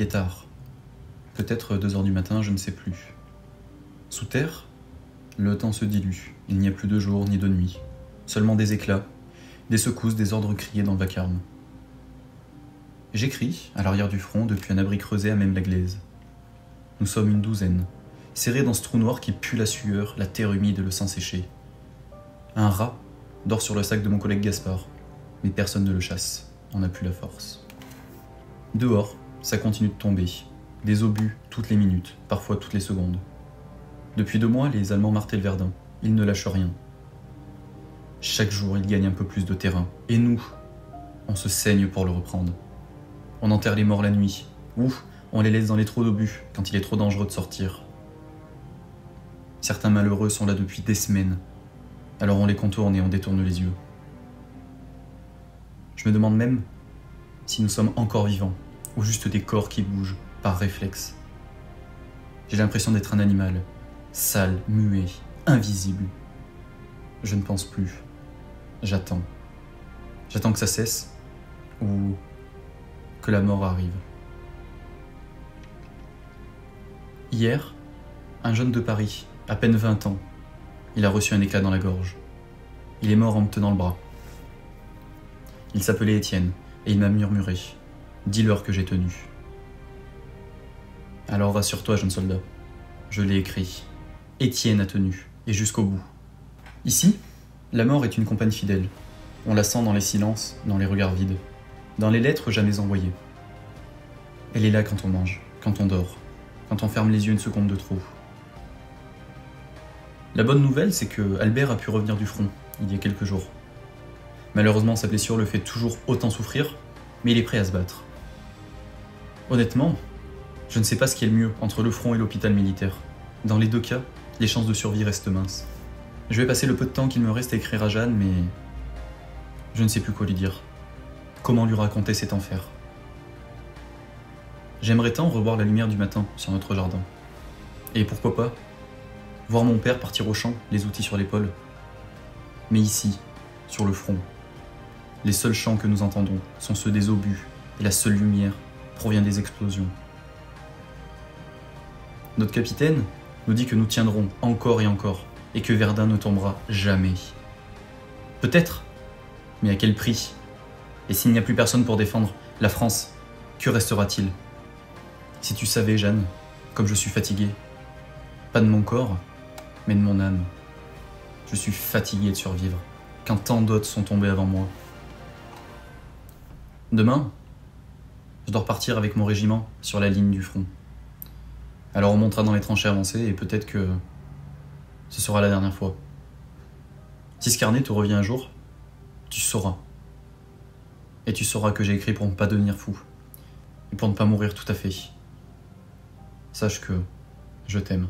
Il est tard. Peut-être 2 heures du matin, je ne sais plus. Sous terre, le temps se dilue. Il n'y a plus de jour ni de nuit. Seulement des éclats, des secousses, des ordres criés dans le vacarme. J'écris, à l'arrière du front, depuis un abri creusé à même la glaise. Nous sommes une douzaine, serrés dans ce trou noir qui pue la sueur, la terre humide et le sang séché. Un rat dort sur le sac de mon collègue Gaspard, mais personne ne le chasse, on n'a plus la force. Dehors, ça continue de tomber, des obus toutes les minutes, parfois toutes les secondes. Depuis 2 mois, les Allemands martèlent Verdun, ils ne lâchent rien. Chaque jour, ils gagnent un peu plus de terrain, et nous, on se saigne pour le reprendre. On enterre les morts la nuit, ou on les laisse dans les trous d'obus quand il est trop dangereux de sortir. Certains malheureux sont là depuis des semaines, alors on les contourne et on détourne les yeux. Je me demande même si nous sommes encore vivants, ou juste des corps qui bougent, par réflexe. J'ai l'impression d'être un animal, sale, muet, invisible. Je ne pense plus. J'attends. J'attends que ça cesse, ou que la mort arrive. Hier, un jeune de Paris, à peine 20 ans, il a reçu un éclat dans la gorge. Il est mort en me tenant le bras. Il s'appelait Étienne, et il m'a murmuré « Dis-leur que j'ai tenu ». Alors rassure-toi, jeune soldat. Je l'ai écrit. Étienne a tenu, et jusqu'au bout. Ici, la mort est une compagne fidèle. On la sent dans les silences, dans les regards vides, dans les lettres jamais envoyées. Elle est là quand on mange, quand on dort, quand on ferme les yeux une seconde de trop. La bonne nouvelle, c'est que Albert a pu revenir du front, il y a quelques jours. Malheureusement, sa blessure le fait toujours autant souffrir, mais il est prêt à se battre. Honnêtement, je ne sais pas ce qui est le mieux entre le front et l'hôpital militaire. Dans les 2 cas, les chances de survie restent minces. Je vais passer le peu de temps qu'il me reste à écrire à Jeanne, mais je ne sais plus quoi lui dire. Comment lui raconter cet enfer? J'aimerais tant revoir la lumière du matin sur notre jardin. Et pourquoi pas voir mon père partir au champ, les outils sur l'épaule. Mais ici, sur le front, les seuls chants que nous entendons sont ceux des obus, et la seule lumière provient des explosions. Notre capitaine nous dit que nous tiendrons encore et encore, et que Verdun ne tombera jamais. Peut-être, mais à quel prix? Et s'il n'y a plus personne pour défendre la France, que restera-t-il? Si tu savais, Jeanne, comme je suis fatigué, pas de mon corps, mais de mon âme. Je suis fatigué de survivre, quand tant d'autres sont tombés avant moi. Demain, je dois repartir avec mon régiment sur la ligne du front. Alors on montera dans les tranchées avancées et peut-être que ce sera la dernière fois. Si ce carnet te revient un jour, tu sauras. Et tu sauras que j'ai écrit pour ne pas devenir fou. Et pour ne pas mourir tout à fait. Sache que je t'aime.